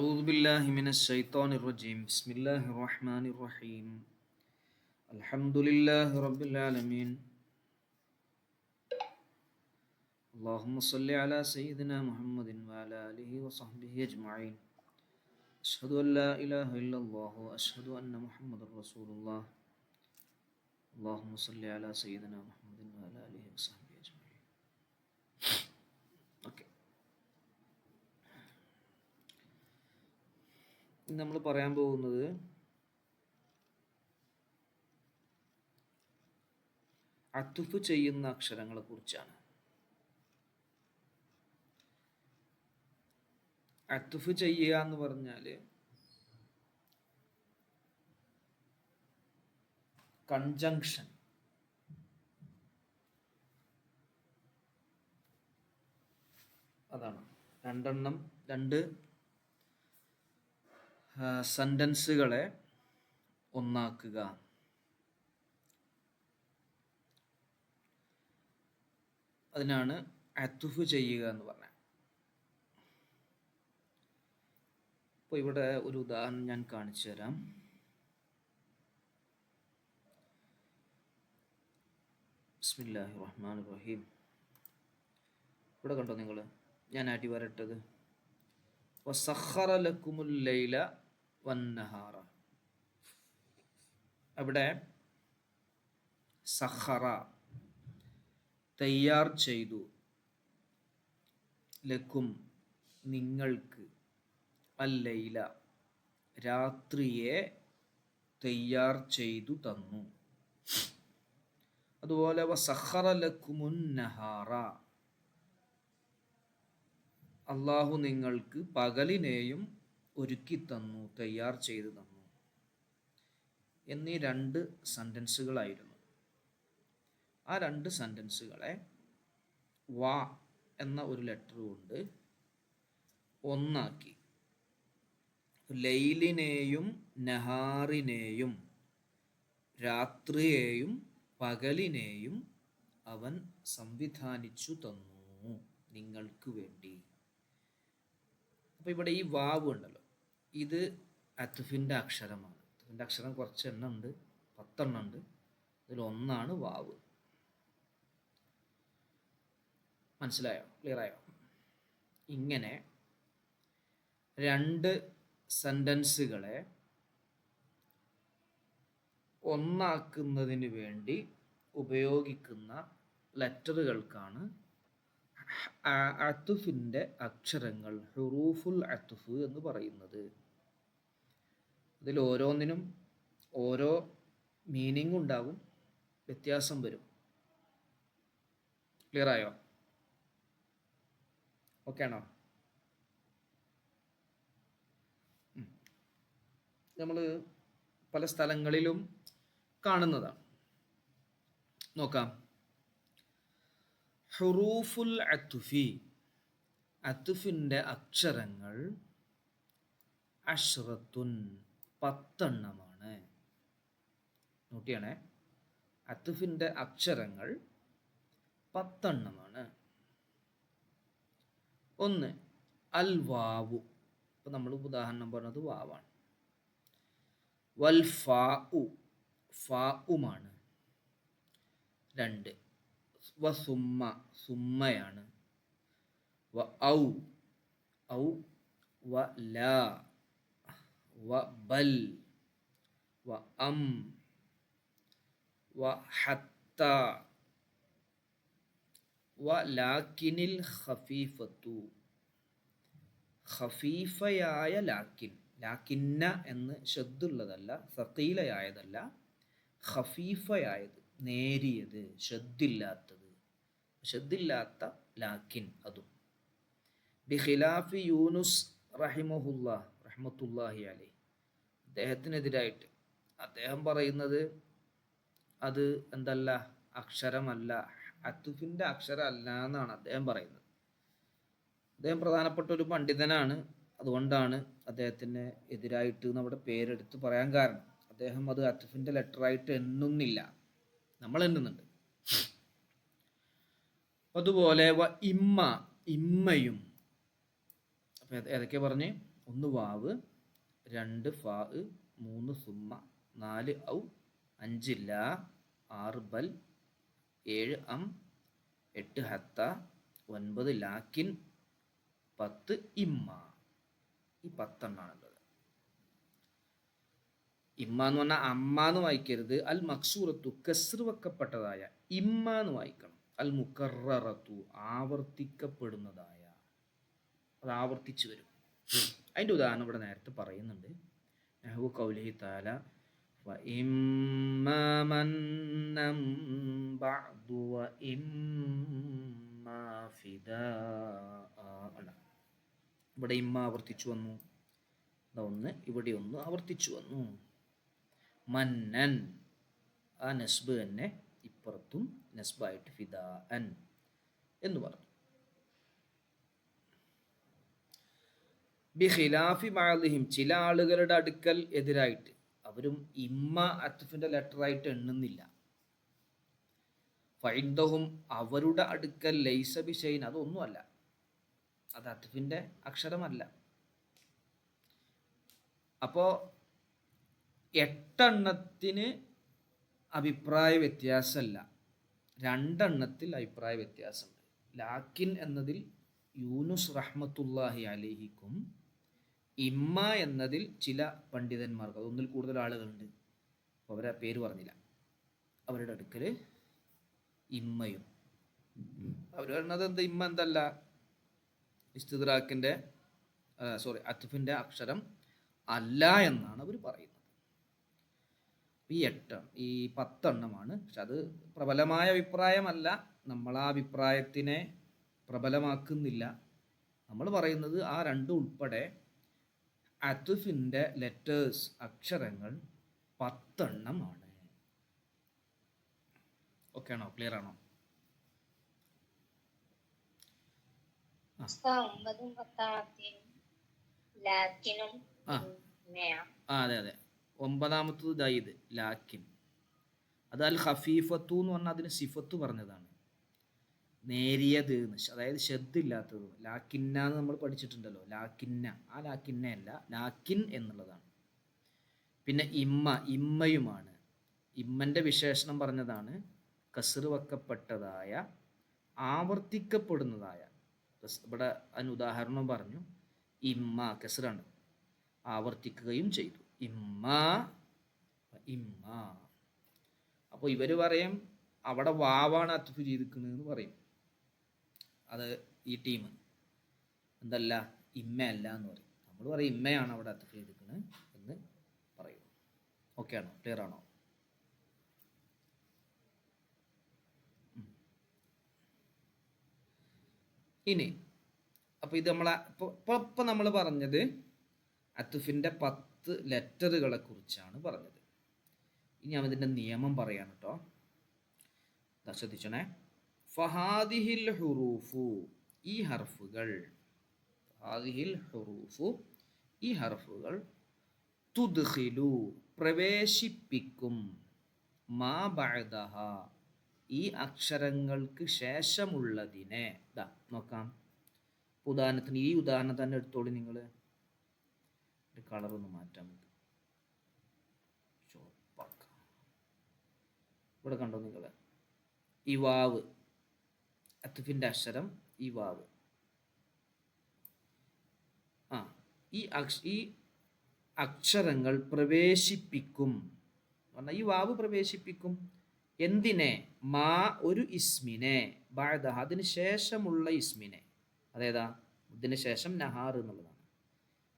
أعوذ بالله من الشيطان الرجيم بسم الله الرحمن الرحيم الحمد لله رب العالمين اللهم صل على سيدنا محمد وعلى آله وصحبه أجمعين أشهد أن لا إله إلا الله وأشهد أن محمد رسول الله اللهم صل على سيدنا محمد وعلى آله وصحبه أجمعين. Okay, നമ്മൾ പറയാൻ പോകുന്നത് അത്തുഫ് ചെയ്യുന്ന അക്ഷരങ്ങളെ കുറിച്ചാണ്. അത്തുഫ് ചെയ്യുക എന്ന് പറഞ്ഞാൽ കൺജങ്ഷൻ, അതാണ് രണ്ട് സെന്റൻസുകളെ ഒന്നാക്കുക. അതിനാണ് അത്തുഫ് ചെയ്യുക എന്ന് പറഞ്ഞത്. അപ്പോൾ ഇവിടെ ഒരു ഉദാഹരണം ഞാൻ കാണിച്ചു തരാം. ബിസ്മില്ലാഹിർ റഹ്മാനിർ റഹീം. ഇവിടെ കണ്ടോ നിങ്ങൾ, ഞാൻ അടി വരട്ടത് വസഖറ ലക്കുമുൽ ലൈല വന്നഹാറ. അവിടെ സഖറ തയ്യാർ ചെയ്തു, ലക്കും നിങ്ങൾക്ക്, അല്ലൈല രാത്രിയെ തയ്യാർ ചെയ്തു തന്നു. അതുപോലെ വസഖറ ലക്കുമുൻ നഹാറ, അള്ളാഹു നിങ്ങൾക്ക് പകലിനെയും ഒരുക്കി തന്നു, തയ്യാർ ചെയ്തു തന്നു എന്നീ രണ്ട് സെന്റൻസുകളായിരുന്നു. ആ രണ്ട് സെന്റൻസുകളെ വാ എന്ന ഒരു ലെറ്റർ കൊണ്ട് ഒന്നാക്കി. ലൈലിനെയും നഹാറിനെയും, രാത്രിയെയും പകലിനെയും അവൻ സംവിധാനിച്ചു തന്നു നിങ്ങൾക്ക് വേണ്ടി. അപ്പോൾ ഇവിടെ ഈ വാവ് ഉണ്ടല്ലോ, ഇത് അത്തുഫിൻ്റെ അക്ഷരമാണ്. അത്തുഫിൻ്റെ അക്ഷരം കുറച്ച് എണ്ണം ഉണ്ട്, 10 എണ്ണം ഉണ്ട്. അതിലൊന്നാണ് വാവ്. മനസ്സിലായോ? ക്ലിയറായോ? ഇങ്ങനെ രണ്ട് സെന്റൻസുകളെ ഒന്നാക്കുന്നതിന് വേണ്ടി ഉപയോഗിക്കുന്ന ലെറ്ററുകൾക്കാണ് അത്തുഫിൻ്റെ അക്ഷരങ്ങൾ, ഹുറൂഫുൽ അത്തുഫ് എന്ന് പറയുന്നത്. ഇതിൽ ഓരോന്നിനും ഓരോ മീനിങ് ഉണ്ടാകും, വ്യത്യാസം വരും. ക്ലിയറായോ? ഓക്കെ ആണോ? നമ്മൾ പല സ്ഥലങ്ങളിലും കാണുന്നതാണ്. നോക്കാം. ഹുറൂഫുൽ അത്തുഫി, അത്തുഫിൻ്റെ അക്ഷരങ്ങൾ അശ്റത്തുൻ 10 എണ്ണമാണ്. നോട്ടിയാണേ, അത്തുഫിൻ്റെ അക്ഷരങ്ങൾ 10 എണ്ണമാണ്. ഒന്ന് അൽ വാവു. ഇപ്പം നമ്മൾ ഉദാഹരണം പറഞ്ഞത് വാവാണ്. വൽ ഫാഉ, ഫാഉമാണ്. 2 വ സുമ്മ, സുമ്മയാണ്. വ ഔ, ഔ. വ ലാ, വ ബൽ, വ അം, വ ഹത്ത, വ ലാക്കിനിൽ ഖഫീഫത്തു, ഖഫീഫയായ ലാക്കിൻ. ലാക്കിന്ന എന്ന് ഷദ്ദുള്ളതല്ല, സഖീലയായതല്ല, ഖഫീഫയായത്, നേരിയത്, ഷദ്ദില്ലാത്തത്, ഷദ്ദില്ലാത്ത ലാക്കിൻ. അതും ബിഖിലാഫി യൂനുസ് റഹിമഹുല്ലാഹ് റഹ്മത്തുല്ലാഹി അലൈഹി, അദ്ദേഹത്തിനെതിരായിട്ട് അദ്ദേഹം പറയുന്നത് അത് എന്തല്ല, അക്ഷരമല്ല, അത്തുഫിൻ്റെ അക്ഷരം അല്ല എന്നാണ് അദ്ദേഹം പറയുന്നത്. അദ്ദേഹം പ്രധാനപ്പെട്ട ഒരു പണ്ഡിതനാണ്. അതുകൊണ്ടാണ് അദ്ദേഹത്തിന് എതിരായിട്ട് നമ്മുടെ പേരെടുത്ത് പറയാൻ കാരണം. അദ്ദേഹം അത് അത്തുഫിൻ്റെ ലെറ്ററായിട്ട് എണ്ണുന്നില്ല, നമ്മൾ എണ്ണുന്നുണ്ട്. അതുപോലെ വ ഇമ്മ, ഇമ്മയും. അപ്പം ഏതൊക്കെ പറഞ്ഞ്? 1 വാവ്, 2 ഫാ, 3 സുമ്മ, 4 ഔ, 5 ലാ, 6 ബൽ, 7 അം, 8 ഹത്ത, 9 ലാക്കിൻ, 10 ഇമ്മ. ഈ 10 എണ്ണാണുള്ളത്. ഇമ്മ എന്ന് പറഞ്ഞാൽ അമ്മ എന്ന് വായിക്കരുത്. അൽ മക്സൂറത്തു കസ്ർ വെക്കപ്പെട്ടതായ ഇമ്മ എന്ന് വായിക്കണം. അൽ മുക്കററത്തു ആവർത്തിക്കപ്പെടുന്നതായ, അത് ആവർത്തിച്ചു വരും. അതിൻ്റെ ഉദാഹരണം ഇവിടെ നേരത്തെ പറയുന്നുണ്ട്. നഹ്വു ഖൗലിഹി തആല വഇമ്മാ മന്നൻ ബഅദു വഇമ്മാ ഫിദാഅ. ഇവിടെ ഇമ്മ ആവർത്തിച്ചു വന്നു. ഒന്ന് ഇവിടെ ഒന്ന് ആവർത്തിച്ചു വന്നു. മന്നൻ, ആ നസ്ബ് തന്നെ ഇപ്പുറത്തും നസ്ബായിട്ട് ഫിദാഅൻ എന്ന് പറഞ്ഞു. ബിഖിലാഫി ബഅദിഹിം, ചില ആളുകളുടെ അടുക്കൽ എതിരായിട്ട് അവരും ഇമ്മ അത്ഫിന്റെ ലെറ്ററായിട്ട് എണ്ണുന്നില്ല. ഫഇൻദഹും, അവരുടെ അടുക്കൽ ലൈസ ബിശൈൻ, അതൊന്നുമല്ല, അത് അത്ഫിന്റെ അക്ഷരമല്ല. അപ്പോൾ 8 എണ്ണത്തിന് അഭിപ്രായ വ്യത്യാസമല്ല, 2 എണ്ണത്തിൽ അഭിപ്രായ വ്യത്യാസമുണ്ട്. ലാക്കിൻ എന്നതിൽ യൂനുസ് റഹ്മത്തുള്ളാഹി അലൈഹിക്കും ഇമ്മ എന്നതിൽ ചില പണ്ഡിതന്മാർക്ക്, അതൊന്നിൽ കൂടുതൽ ആളുകളുണ്ട്, അപ്പോൾ അവരെ പേര് പറഞ്ഞില്ല, അവരുടെ അടുക്കൽ ഇമ്മയും. അവർ പറഞ്ഞത് എന്താ, ഇമ്മ എന്തല്ല, ഇസ്തിദ്റാക്കിൻ്റെ അത്ഫിൻ്റെ അക്ഷരം അല്ല എന്നാണ് അവർ പറയുന്നത്. ഈ 10 എണ്ണമാണ്. പക്ഷെ അത് പ്രബലമായ അഭിപ്രായമല്ല. നമ്മൾ ആ അഭിപ്രായത്തിനെ പ്രബലമാക്കുന്നില്ല. നമ്മൾ പറയുന്നത് ആ 2 ഉൾപ്പെടെ അത്ഫിൻ്റെ ലെറ്റേഴ്സ്, അക്ഷരങ്ങൾ 10 എണ്ണമാണ്. ഓക്കെ ആണോ? ക്ലിയർ ആണോ? അതെ അതെ, 9ാമത്തത് ദൈദ് ലാക്കിൻ. അത് അൽ ഖഫീഫത്തു എന്ന് പറഞ്ഞാൽ അതിന് സിഫത്ത് പറഞ്ഞതാണ്, നേരിയത് എന്ന്, അതായത് ശബ്ദില്ലാത്തത്. ലാക്കിന്ന എന്ന് നമ്മൾ പഠിച്ചിട്ടുണ്ടല്ലോ, ലാക്കിന്ന, ആ ലാക്കിന്ന അല്ല, ലാക്കിൻ എന്നുള്ളതാണ്. പിന്നെ ഇമ്മ, ഇമ്മയുമാണ്. ഇമ്മൻ്റെ വിശേഷണം പറഞ്ഞതാണ് കസ്ർ വെക്കപ്പെട്ടതായ, ആവർത്തിക്കപ്പെടുന്നതായ. ഇവിടെ അതിന് ഉദാഹരണം പറഞ്ഞു, ഇമ്മ കസ്റാണ്, ആവർത്തിക്കുകയും ചെയ്തു. ഇമ്മ ഇമ്മ. അപ്പോൾ ഇവർ പറയും അവിടെ വാവാണ് അത്ഫ് ചെയ്തിരിക്കുന്നതെന്ന് പറയും. അത് ഈ ടീം എന്തല്ല, ഇമ്മ അല്ല എന്ന് പറയും. നമ്മൾ പറയും ഇമ്മയാണ് അവിടെ അത്ഫ് ചെയ്തിരിക്കുന്നത് എന്ന് പറയും. ഓക്കെ ആണോ? ക്ലിയർ ആണോ? ഇനി അപ്പോൾ ഇത് നമ്മളെ ഇപ്പം നമ്മൾ പറഞ്ഞത് അത്ഫിൻ്റെ 10 ലെറ്ററുകളെ കുറിച്ചാണ് പറഞ്ഞത്. ഇനി അതിൻ്റെ നിയമം പറയാണ് കേട്ടോ, ശ്രദ്ധിച്ചണേ. ഫഹാദിഹിൽ ഹുറൂഫു, ഈ ഹർഫുകൾ, ഫഹാദിഹിൽ ഹുറൂഫു, ഈ ഹർഫുകൾ, തുദ്ഖിലു പ്രവേശിപ്പിക്കും, മാ ബഅദഹ ഈ അക്ഷരങ്ങൾക്ക് ശേഷമുള്ളതിനെ. നോക്കാം, ഉദാഹരണത്തിന് ഈ ഉദാഹരണം തന്നെ എടുത്തോളൂ. നിങ്ങൾ കളറൊന്ന് മാറ്റാൻ മതി, ചോപ്പാക്കാം. ഇവിടെ കണ്ടോ നിങ്ങൾ, ഈ വാവ് അത്ഫിൻ്റെ അക്ഷരം, ഈ വാവ്, ഈ അക്ഷരങ്ങൾ പ്രവേശിപ്പിക്കും പറഞ്ഞാൽ, ഈ വാവ് പ്രവേശിപ്പിക്കും എന്തിനെ? മാ ഒരു ഇസ്മിനെ, ബഅദഹ അതിന് ശേഷമുള്ള ഇസ്മിനെ. അതേതാ? ഇതിന് ശേഷം നഹാർ എന്നുള്ളതാണ്.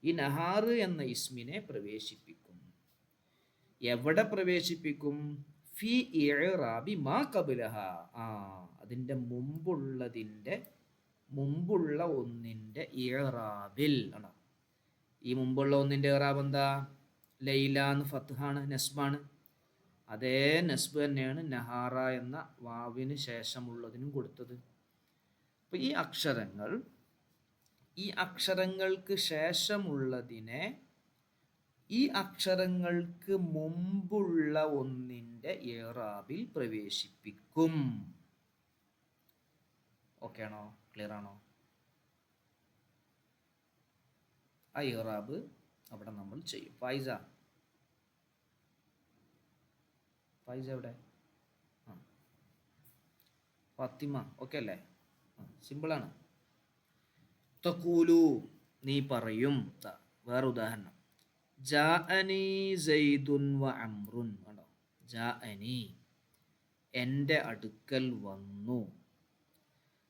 ഈ നഹാർ എന്ന ഇസ്മിനെ പ്രവേശിപ്പിക്കും. എവിടെ പ്രവേശിപ്പിക്കും? ഫി ഇഅ്റാബി മാ ഖബ്ലഹ, അതിൻ്റെ മുമ്പുള്ള ഒന്നിൻ്റെ ഇഅ്റാബിൽ ആണ്. ഈ മുമ്പുള്ള ഒന്നിൻ്റെ ഇഅ്റാബ് എന്താ? ലൈല എന്ന് ഫത്ഹാണ്, നസ്ബാണ്. അതേ നസ്ബ് തന്നെയാണ് നഹാറ എന്ന വാവിന് ശേഷമുള്ളതിനും കൊടുത്തത്. അപ്പോൾ ഈ അക്ഷരങ്ങൾക്ക് ശേഷമുള്ളതിനെ ഈ അക്ഷരങ്ങൾക്ക് മുമ്പുള്ള ഒന്നിൻ്റെ ഇഅ്റാബിൽ പ്രവേശിപ്പിക്കും. ഓക്കെ ആണോ? ക്ലിയർ ആണോ? ആ ഇറാബ് അവിടെ നമ്മൾ ചെയ്യും. ഫൈസ എവിടെ? ആ, ഫാത്തിമ ഓക്കെ അല്ലേ? സിമ്പിളാണ്. തഖൂലു നീ പറയും. വേറെ ഉദാഹരണം, ജാഅനി സൈദുൻ വ അംറുൻ. കണ്ടോ, ജാഅനി എൻ്റെ അടുക്കൽ വന്നു,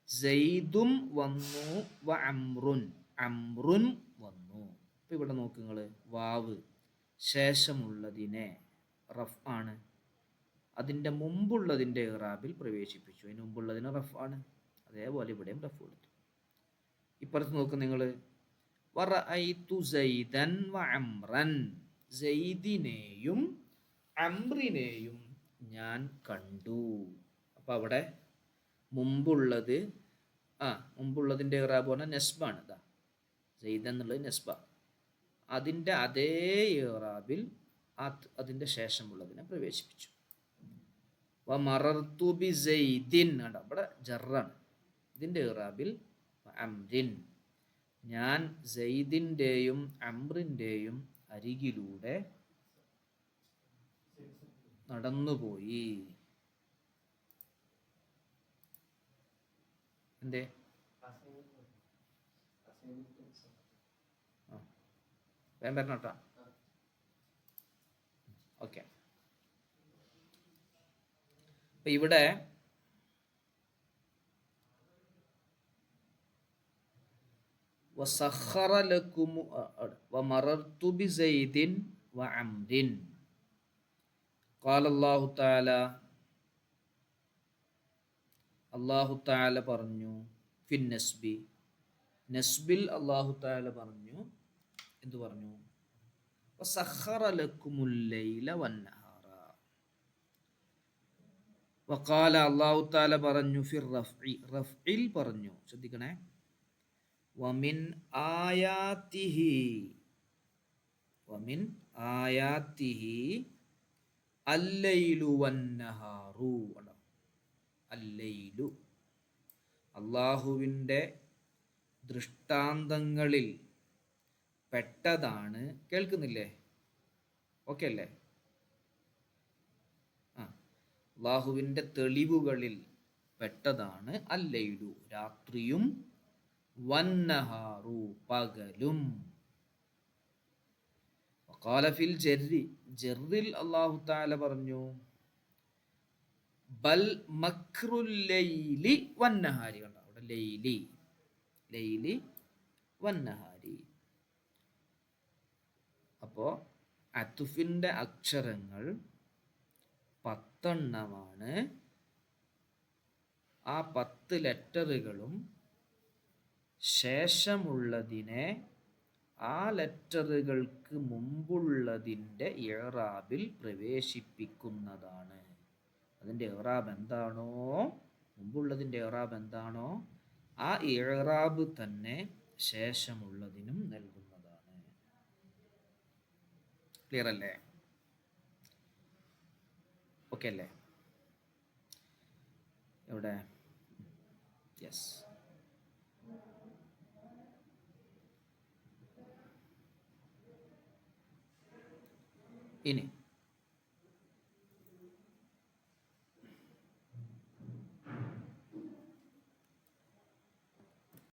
സൈദും വന്നു, വ അംറുൻ അംറുൻ വന്നു. ഇപ്പം ഇവിടെ നോക്ക് നിങ്ങൾ, വാവ് ശേഷമുള്ളതിനെ റഫ് ആണ്, അതിൻ്റെ മുമ്പുള്ളതിൻ്റെ ഇറാബിൽ പ്രവേശിപ്പിച്ചു. അതിന് മുമ്പുള്ളതിന് റഫ് ആണ്, അതേപോലെ ഇവിടെയും റഫ് കൊടുത്തു. ഇപ്പുറത്ത് നോക്ക് നിങ്ങൾ, വറഅയ്തു സൈദൻ വ അംറൻ, സൈദിനെയും അംറിനെയും ഞാൻ കണ്ടു. അപ്പം അവിടെ മുമ്പുള്ളത് മുമ്പുള്ളതിൻ്റെ ഇറാബ് പറഞ്ഞാൽ നെസ്ബാണ്. ഇതാ സൈദ് എന്നുള്ളത് നെസ്ബ, അതിൻ്റെ അതേ ഇറാബിൽ അതിൻ്റെ ശേഷമുള്ളതിനെ പ്രവേശിപ്പിച്ചു. വ മറർത്തു ബി സൈദിൻ, കണ്ടോ ഇവിടെ ജറാണ്, ഇതിൻ്റെ ഇറാബിൽ അംറിൻ, ഞാൻ സൈദിൻ്റെയും അംറിൻ്റെയും അരികിലൂടെ നടന്നുപോയി. എന്തേ? വേഗം വരണം കേട്ടോ. ഓക്കെ, അപ്പൊ ഇവിടെ വസഖറ ലക്കും വമറർതു ബിസൈദിൻ വഅംരിൻ. ഖാല അല്ലാഹു തആല, അല്ലാഹു തആല പറഞ്ഞു, ഫിൻ നസ്ബി, നസ്ബിൽ അല്ലാഹു തആല പറഞ്ഞു, എന്തു പറഞ്ഞു? വസഖറ ലക്കുമുൽ ലൈല വന്നഹാറ. വഖാല അല്ലാഹു തആല പറഞ്ഞു, ഫിർ റഫ്ഇ, റഫ്ഇൽ പറഞ്ഞു, ശ്രദ്ധിക്കണേ, വമിൻ ആയാതിഹി, വമിൻ ആയാതിഹി അല്ലൈലു വന്നഹാറു. അല്ലൈലു അള്ളാഹുവിൻ്റെ ദൃഷ്ടാന്തങ്ങളിൽ പെട്ടതാണ്. കേൾക്കുന്നില്ലേ? ഓക്കെ അല്ലേ? അള്ളാഹുവിൻ്റെ തെളിവുകളിൽ പെട്ടതാണ് അല്ലൈലു രാത്രിയും, വന്നഹാറു പകലും. വഖാല ഫിൽ ജർരി, ജർറിൽ അല്ലാഹു തആല പറഞ്ഞു, ബൽ മക്റുൽ ലൈലി വന്നഹാരി. കണ്ടോ അവിടെ ലൈലി, ലൈലി വന്നഹാരി. അപ്പോൾ അത്തുഫിൻ്റെ അക്ഷരങ്ങൾ 10 എണ്ണമാണ്. ആ 10 ലെറ്ററുകളും ശേഷമുള്ളതിനെ ആ ലെറ്ററുകൾക്ക് മുമ്പുള്ളതിൻ്റെ ഇറാബിൽ പ്രവേശിപ്പിക്കുന്നതാണ്. അതിൻ്റെ ഇറാബ് എന്താണോ, മുമ്പുള്ളതിൻ്റെ ഇറാബ് എന്താണോ, ആ ഇറാബ് തന്നെ ശേഷമുള്ളതിനും നൽകുന്നതാണ്. ക്ലിയർ അല്ലേ? ഓക്കെ അല്ലേ? എവിടെ? യെസ്. ഇനി